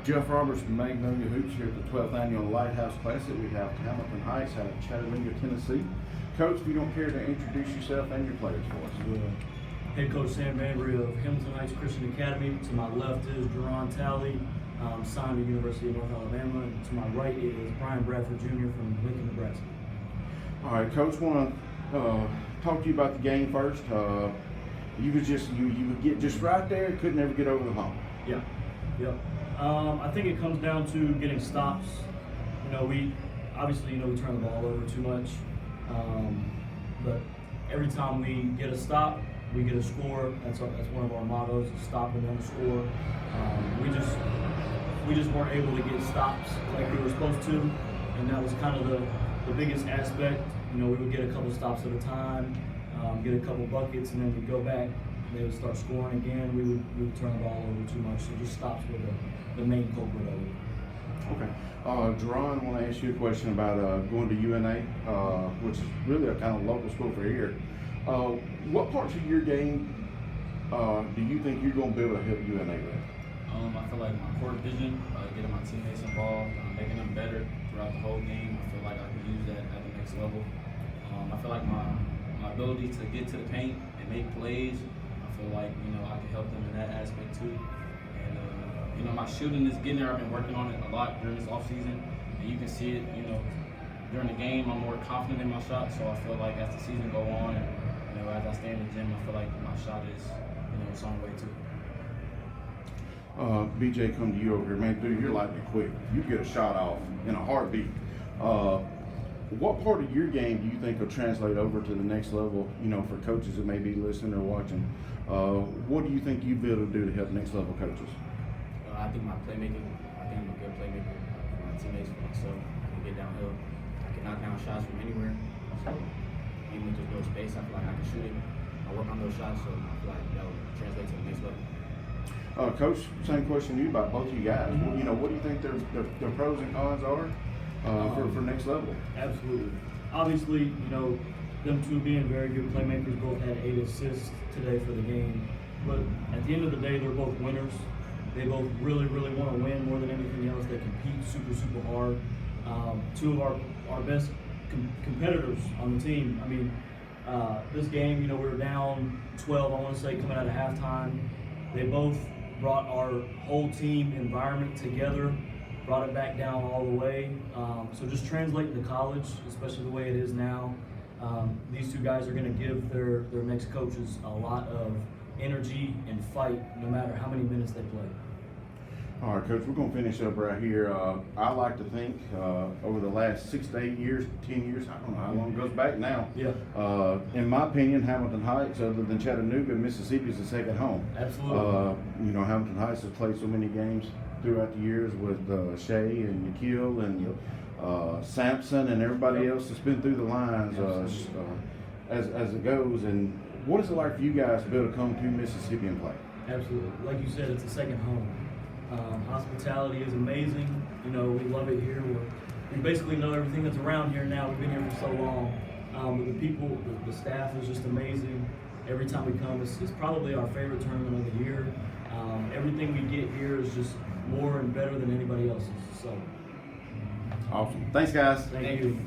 Jeff Roberts from Magnolia Hoops here at the 12th Annual Lighthouse Classic. We have Hamilton Heights out of Chattanooga, Tennessee. Coach, if you don't care to introduce yourself and your players for us. Head coach Sam Bambrey of Hamilton Heights Christian Academy. To my left is Jarron Talley, signed at the University of North Alabama. And to my right is Bradford Jr. from Lincoln, Nebraska. All right, Coach, want to talk to you about the game first. You would get just right there, could never get over the hump. Yeah. I think it comes down to getting stops. We obviously we turn the ball over too much, but every time we get a stop, we get a score. That's one of our mottos: stop and then score. We just weren't able to get stops like we were supposed to, and that was kind of the biggest aspect. We would get a couple stops at a time, get a couple buckets, and then we'd go back. They would start scoring again. We would turn the ball over too much. So just stops were the main culprit of it. Okay. Jarron, I want to ask you a question about going to UNA, which is really a kind of local school for here. What parts of your game do you think you're going to be able to help UNA with? I feel like my court vision, getting my teammates involved, making them better throughout the whole game. I feel like I can use that at the next level. I feel like my ability to get to the paint and make plays, I feel like I can help them in that aspect too. And my shooting is getting there. I've been working on it a lot during this off season, and you can see it. During the game, I'm more confident in my shot. So I feel like as the season go on, and as I stay in the gym, I feel like my shot is it's on the way too. BJ, come to you over here, man. Dude, you're lightning quick. You get a shot off in a heartbeat. What part of your game do you think will translate over to the next level? For coaches that may be listening or watching, what do you think you'd be able to do to help next level coaches? I think my playmaking. I think I'm a good playmaker for my teammates, for myself. I can get downhill. I can knock down shots from anywhere. So even if there's no space, I feel like I can shoot it. I work on those shots, so I feel like that will translate to the next level. Coach, same question to you about both of you guys. What do you think their pros and cons are for next level? Absolutely. Obviously, them two being very good playmakers, both had 8 assists today for the game. But at the end of the day, they're both winners. They both really, really want to win more than anything else. They compete super, super hard. Two of our best competitors on the team. This game, we were down 12, I want to say, coming out of halftime. They both brought our whole team environment together, brought it back down all the way. So just translating to college, especially the way it is now, these two guys are going to give their next coaches a lot of energy and fight no matter how many minutes they play. All right, Coach, we're going to finish up right here. I like to think over the last 6 to 8 years, 10 years, I don't know how long it goes back now. Yeah. In my opinion, Hamilton Heights, other than Chattanooga, Mississippi, is the second home. Absolutely. Hamilton Heights has played so many games throughout the years with Shea and Nikhil and Sampson and everybody else that's been through the lines as it goes. And what is it like for you guys to be able to come to Mississippi and play? Absolutely. Like you said, it's a second home. Hospitality is amazing. We love it here. We basically know everything that's around here now. We've been here for so long. But the people, the staff is just amazing. Every time we come, it's probably our favorite tournament of the year. Everything we get here is just more and better than anybody else's. So awesome. Thanks, guys. Thank you.